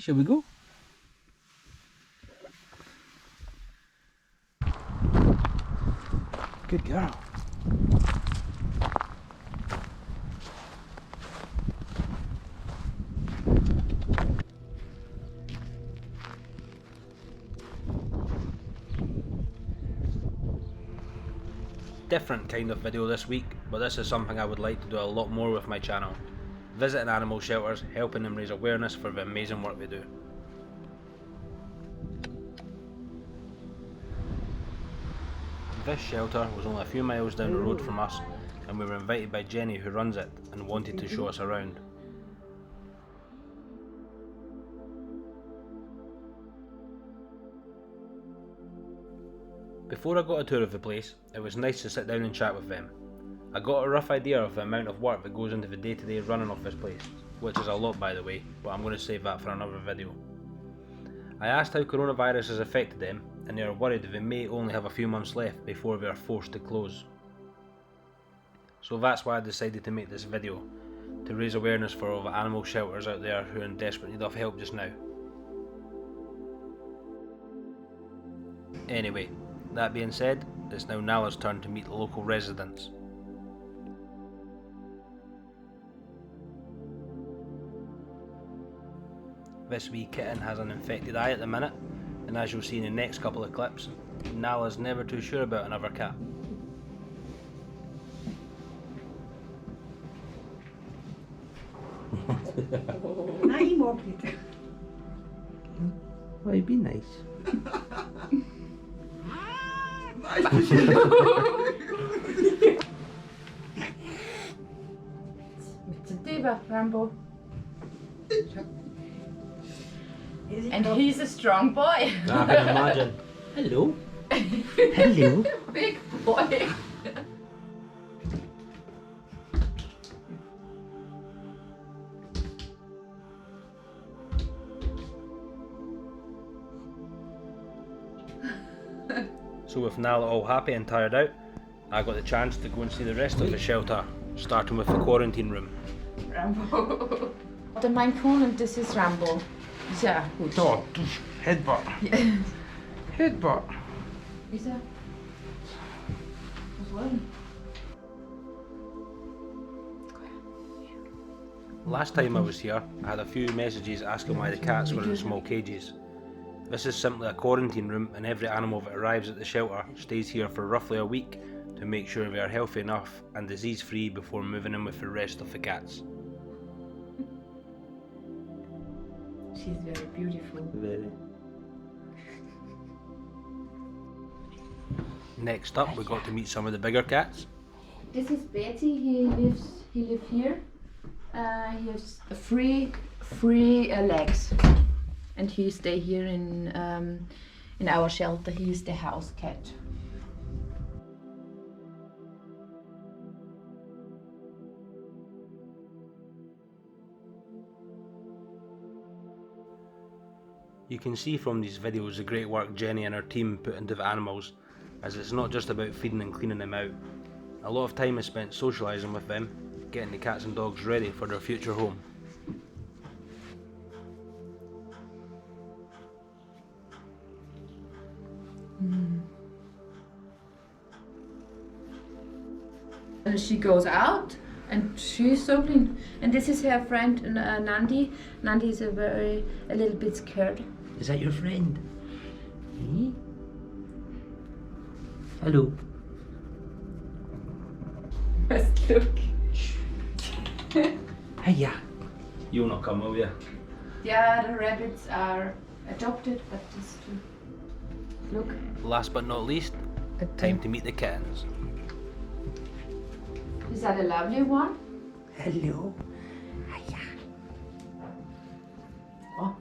shall we go? Good girl. Different kind of video this week, but this is something I would like to do a lot more with my channel. Visiting animal shelters, helping them raise awareness for the amazing work they do. This shelter was only a few miles down the road from us, and we were invited by Jenny, who runs it, and wanted to show us around. Before I got a tour of the place, it was nice to sit down and chat with them. I got a rough idea of the amount of work that goes into the day-to-day running of this place, which is a lot by the way, but I'm going to save that for another video. I asked how coronavirus has affected them, and they are worried that they may only have a few months left before they are forced to close. So that's why I decided to make this video, to raise awareness for all the animal shelters out there who are in desperate need of help just now. Anyway, that being said, it's now Nala's turn to meet the local residents. This wee kitten has an infected eye at the minute, and as you'll see in the next couple of clips, Nala's never too sure about another cat. Nej, Morplit. Why be nice? It's a diva, Rambo. And he's a strong boy. I can imagine. Hello. Hello. Big boy. So with Nala all happy and tired out, I got the chance to go and see the rest of the shelter, starting with the quarantine room. Rambo. Der mein Kuhn, das ist Rambo. Ja, gut. Oh, headbutt. Headbutt. Ist er? Was wollen? Last time I was here, I had a few messages asking why the cats were in small cages. This is simply a quarantine room, and every animal that arrives at the shelter stays here for roughly a week to make sure they are healthy enough and disease free before moving in with the rest of the cats. She's very beautiful. Very. Next up, we got to meet some of the bigger cats. This is Betty. He lives here. He has three legs, and he stay here in our shelter. He is the house cat. You can see from these videos the great work Jenny and her team put into the animals, as it's not just about feeding and cleaning them out. A lot of time is spent socialising with them, getting the cats and dogs ready for their future home. And she goes out, and she's so clean. And this is her friend Nandi. Nandi is a little bit scared. Is that your friend? Eh? Hello. Just look. Hiya. You'll not come, will you? The other rabbits are adopted, but just to look. Last but not least, time to meet the kittens. Is that a lovely one? Hello. Hiya. Oh.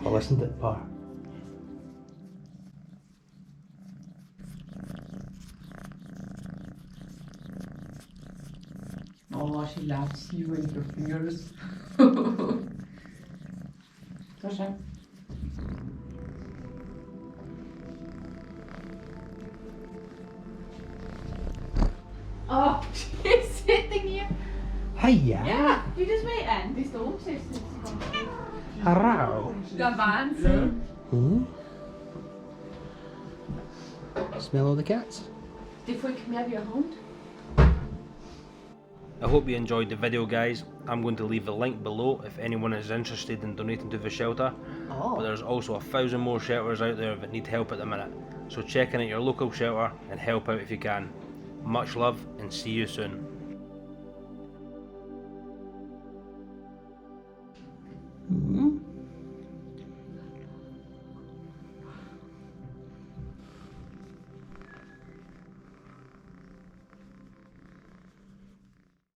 Well, isn't it, Pa? Oh, she loves you and your fingers. Proszę. Hiya. Ja, doe dus mee en. Die is de hond, zegt ze. Hello. Ja, Wahnsinn. Smell all the cats? Die voel ik meer wie een hond. I hope you enjoyed the video, guys. I'm going to leave a link below if anyone is interested in donating to the shelter. But there's also 1,000 more shelters out there that need help at the minute. So check in at your local shelter and help out if you can. Much love and see you soon.